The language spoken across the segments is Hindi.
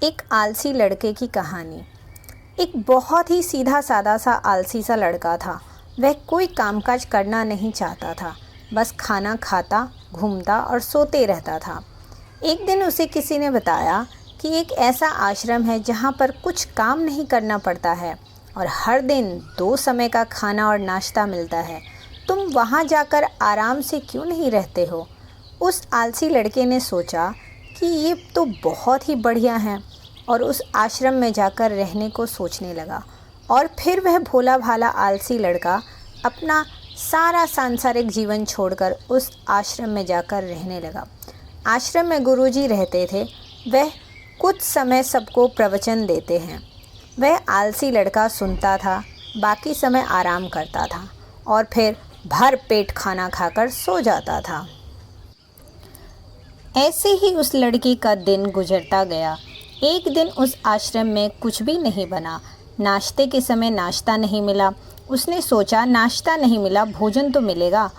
एक आलसी लड़के की कहानी। एक बहुत ही सीधा सादा सा आलसी सा लड़का था। वह कोई कामकाज करना नहीं चाहता था, बस खाना खाता, घूमता और सोते रहता था। एक दिन उसे किसी ने बताया कि एक ऐसा आश्रम है जहाँ पर कुछ काम नहीं करना पड़ता है और हर दिन 2 समय का खाना और नाश्ता मिलता है। तुम वहाँ जाकर आराम से क्यों नहीं रहते हो? उस आलसी लड़के ने सोचा कि ये तो बहुत ही बढ़िया है और उस आश्रम में जाकर रहने को सोचने लगा। और फिर वह भोला भाला आलसी लड़का अपना सारा सांसारिक जीवन छोड़कर उस आश्रम में जाकर रहने लगा। आश्रम में गुरुजी रहते थे। वह कुछ समय सबको प्रवचन देते हैं। वह आलसी लड़का सुनता था, बाकी समय आराम करता था और फिर भर पेट खाना खाकर सो जाता था। ऐसे ही उस लड़की का दिन गुजरता गया। एक दिन उस आश्रम में कुछ भी नहीं बना। नाश्ते के समय नाश्ता नहीं मिला। उसने सोचा नाश्ता नहीं मिला, भोजन तो मिलेगा।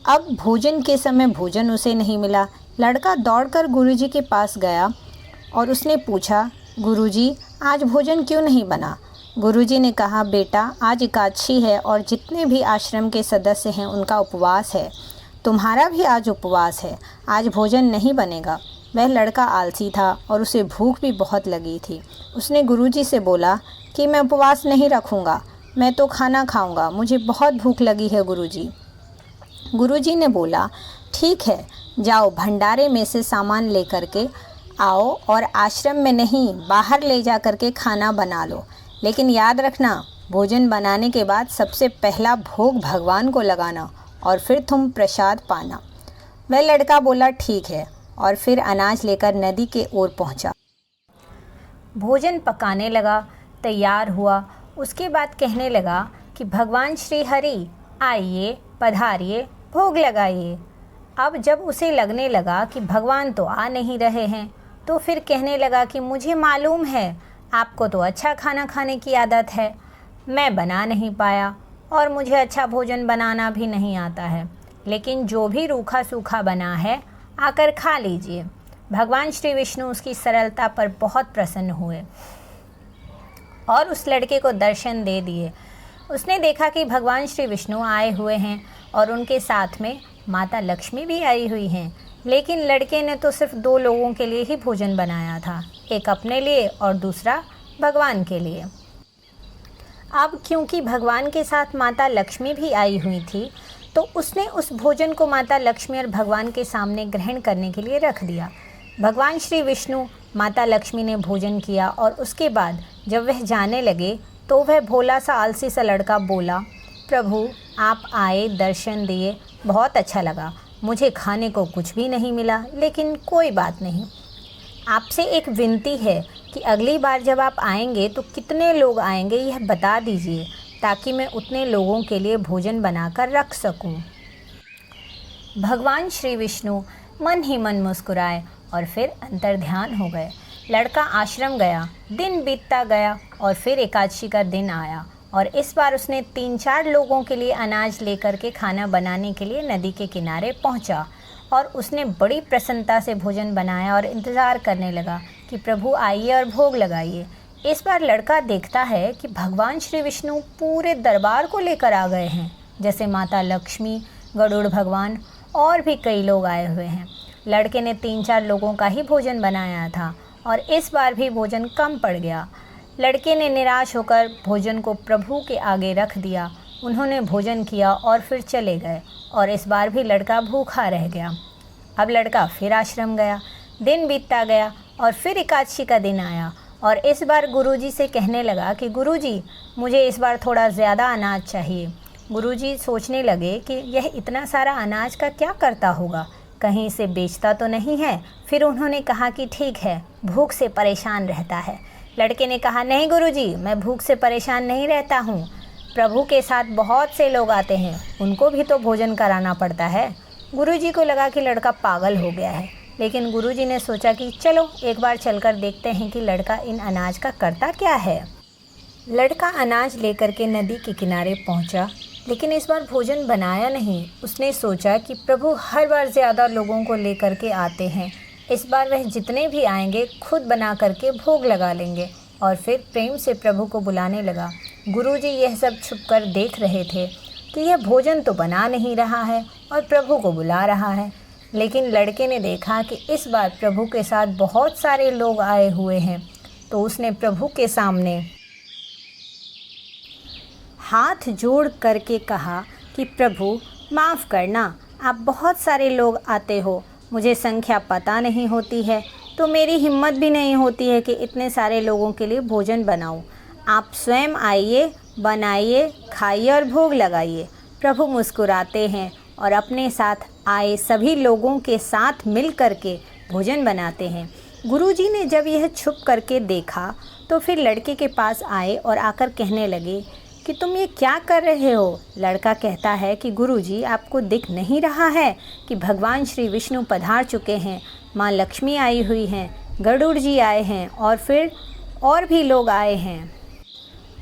अब भोजन के समय भोजन उसे नहीं मिला। लड़का दौड़कर गुरुजी के पास गया और उसने पूछा, गुरुजी आज भोजन क्यों नहीं बना? गुरुजी ने कहा, बेटा आज एकादशी है और जितने भी आश्रम के सदस्य हैं उनका उपवास है। तुम्हारा भी आज उपवास है, आज भोजन नहीं बनेगा। वह लड़का आलसी था और उसे भूख भी बहुत लगी थी। उसने गुरुजी से बोला कि मैं उपवास नहीं रखूँगा, मैं तो खाना खाऊँगा, मुझे बहुत भूख लगी है गुरुजी। गुरुजी ने बोला, ठीक है, जाओ भंडारे में से सामान लेकर के आओ और आश्रम में नहीं बाहर ले जा कर के खाना बना लो। लेकिन याद रखना, भोजन बनाने के बाद सबसे पहला भोग भगवान को लगाना और फिर तुम प्रसाद पाना। वह लड़का बोला, ठीक है, और फिर अनाज लेकर नदी के ओर पहुंचा। भोजन पकाने लगा, तैयार हुआ। उसके बाद कहने लगा कि भगवान श्री हरि आइए, पधारिए, भोग लगाइए। अब जब उसे लगने लगा कि भगवान तो आ नहीं रहे हैं, तो फिर कहने लगा कि मुझे मालूम है आपको तो अच्छा खाना खाने की आदत है, मैं बना नहीं पाया और मुझे अच्छा भोजन बनाना भी नहीं आता है, लेकिन जो भी रूखा सूखा बना है आकर खा लीजिए। भगवान श्री विष्णु उसकी सरलता पर बहुत प्रसन्न हुए और उस लड़के को दर्शन दे दिए। उसने देखा कि भगवान श्री विष्णु आए हुए हैं और उनके साथ में माता लक्ष्मी भी आई हुई हैं, लेकिन लड़के ने तो सिर्फ 2 लोगों के लिए ही भोजन बनाया था, एक अपने लिए और दूसरा भगवान के लिए। अब क्योंकि भगवान के साथ माता लक्ष्मी भी आई हुई थी, तो उसने उस भोजन को माता लक्ष्मी और भगवान के सामने ग्रहण करने के लिए रख दिया। भगवान श्री विष्णु, माता लक्ष्मी ने भोजन किया और उसके बाद जब वह जाने लगे तो वह भोला सा आलसी सा लड़का बोला, प्रभु आप आए, दर्शन दिए, बहुत अच्छा लगा। मुझे खाने को कुछ भी नहीं मिला, लेकिन कोई बात नहीं। आपसे एक विनती है कि अगली बार जब आप आएंगे तो कितने लोग आएंगे यह बता दीजिए, ताकि मैं उतने लोगों के लिए भोजन बनाकर रख सकूं। भगवान श्री विष्णु मन ही मन मुस्कुराए और फिर अंतर्ध्यान हो गए। लड़का आश्रम गया, दिन बीतता गया और फिर एकादशी का दिन आया और इस बार उसने 3-4 लोगों के लिए अनाज लेकर के खाना बनाने के लिए नदी के किनारे पहुंचा और उसने बड़ी प्रसन्नता से भोजन बनाया और इंतज़ार करने लगा कि प्रभु आइए और भोग लगाइए। इस बार लड़का देखता है कि भगवान श्री विष्णु पूरे दरबार को लेकर आ गए हैं, जैसे माता लक्ष्मी, गरुड़ भगवान और भी कई लोग आए हुए हैं। लड़के ने 3-4 लोगों का ही भोजन बनाया था और इस बार भी भोजन कम पड़ गया। लड़के ने निराश होकर भोजन को प्रभु के आगे रख दिया। उन्होंने भोजन किया और फिर चले गए और इस बार भी लड़का भूखा रह गया। अब लड़का फिर आश्रम गया, दिन बीतता गया और फिर एकादशी का दिन आया और इस बार गुरुजी से कहने लगा कि गुरुजी मुझे इस बार थोड़ा ज़्यादा अनाज चाहिए। गुरुजी सोचने लगे कि यह इतना सारा अनाज का क्या करता होगा, कहीं से बेचता तो नहीं है। फिर उन्होंने कहा कि ठीक है, भूख से परेशान रहता है। लड़के ने कहा, नहीं गुरुजी, मैं भूख से परेशान नहीं रहता हूँ, प्रभु के साथ बहुत से लोग आते हैं, उनको भी तो भोजन कराना पड़ता है। गुरुजी को लगा कि लड़का पागल हो गया है, लेकिन गुरुजी ने सोचा कि चलो एक बार चलकर देखते हैं कि लड़का इन अनाज का करता क्या है। लड़का अनाज लेकर के नदी के किनारे पहुंचा, लेकिन इस बार भोजन बनाया नहीं। उसने सोचा कि प्रभु हर बार ज़्यादा लोगों को लेकर के आते हैं, इस बार वह जितने भी आएंगे खुद बना करके भोग लगा लेंगे। और फिर प्रेम से प्रभु को बुलाने लगा। गुरुजी यह सब छुपकर देख रहे थे कि यह भोजन तो बना नहीं रहा है और प्रभु को बुला रहा है। लेकिन लड़के ने देखा कि इस बार प्रभु के साथ बहुत सारे लोग आए हुए हैं, तो उसने प्रभु के सामने हाथ जोड़ करके कहा कि प्रभु माफ़ करना, आप बहुत सारे लोग आते हो, मुझे संख्या पता नहीं होती है, तो मेरी हिम्मत भी नहीं होती है कि इतने सारे लोगों के लिए भोजन बनाऊं। आप स्वयं आइए, बनाइए, खाइए और भोग लगाइए। प्रभु मुस्कुराते हैं और अपने साथ आए सभी लोगों के साथ मिल करके भोजन बनाते हैं। गुरुजी ने जब यह छुप करके देखा तो फिर लड़के के पास आए और आकर कहने लगे कि तुम ये क्या कर रहे हो। लड़का कहता है कि गुरुजी, आपको दिख नहीं रहा है कि भगवान श्री विष्णु पधार चुके हैं, माँ लक्ष्मी आई हुई हैं, गरुड़ जी आए हैं और फिर और भी लोग आए हैं,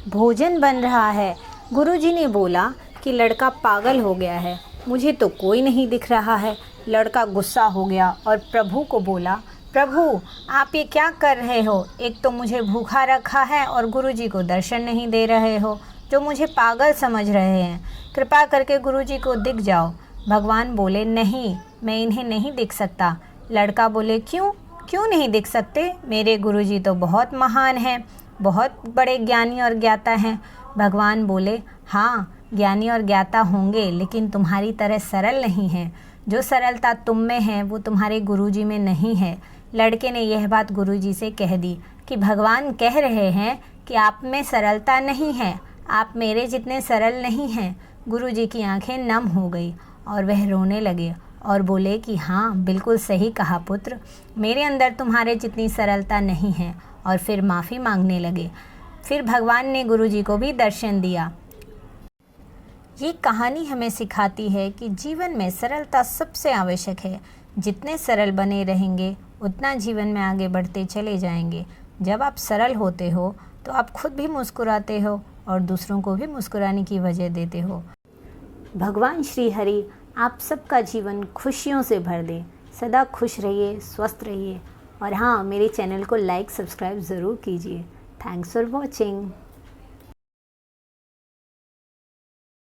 भोजन बन रहा है। गुरुजी ने बोला कि लड़का पागल हो गया है, मुझे तो कोई नहीं दिख रहा है। लड़का गुस्सा हो गया और प्रभु को बोला, प्रभु आप ये क्या कर रहे हो? एक तो मुझे भूखा रखा है और गुरुजी को दर्शन नहीं दे रहे हो, जो मुझे पागल समझ रहे हैं। कृपा करके गुरुजी को दिख जाओ। भगवान बोले, नहीं, मैं इन्हें नहीं दिख सकता। लड़का बोले, क्यों नहीं दिख सकते? मेरे गुरुजी तो बहुत महान हैं, बहुत बड़े ज्ञानी और ज्ञाता हैं। भगवान बोले, हाँ ज्ञानी और ज्ञाता होंगे, लेकिन तुम्हारी तरह सरल नहीं हैं। जो सरलता तुम में है वो तुम्हारे गुरुजी में नहीं है। लड़के ने यह बात गुरुजी से कह दी कि भगवान कह रहे हैं कि आप में सरलता नहीं है, आप मेरे जितने सरल नहीं हैं। गुरुजी की आंखें नम हो गई और वह रोने लगे और बोले कि हाँ बिल्कुल सही कहा पुत्र, मेरे अंदर तुम्हारे जितनी सरलता नहीं है। और फिर माफ़ी मांगने लगे। फिर भगवान ने गुरुजी को भी दर्शन दिया। ये कहानी हमें सिखाती है कि जीवन में सरलता सबसे आवश्यक है। जितने सरल बने रहेंगे उतना जीवन में आगे बढ़ते चले जाएंगे। जब आप सरल होते हो तो आप खुद भी मुस्कुराते हो और दूसरों को भी मुस्कुराने की वजह देते हो। भगवान श्री हरि आप सबका जीवन खुशियों से भर दें। सदा खुश रहिए, स्वस्थ रहिए और हाँ, मेरे चैनल को लाइक सब्सक्राइब ज़रूर कीजिए। Thanks for watching.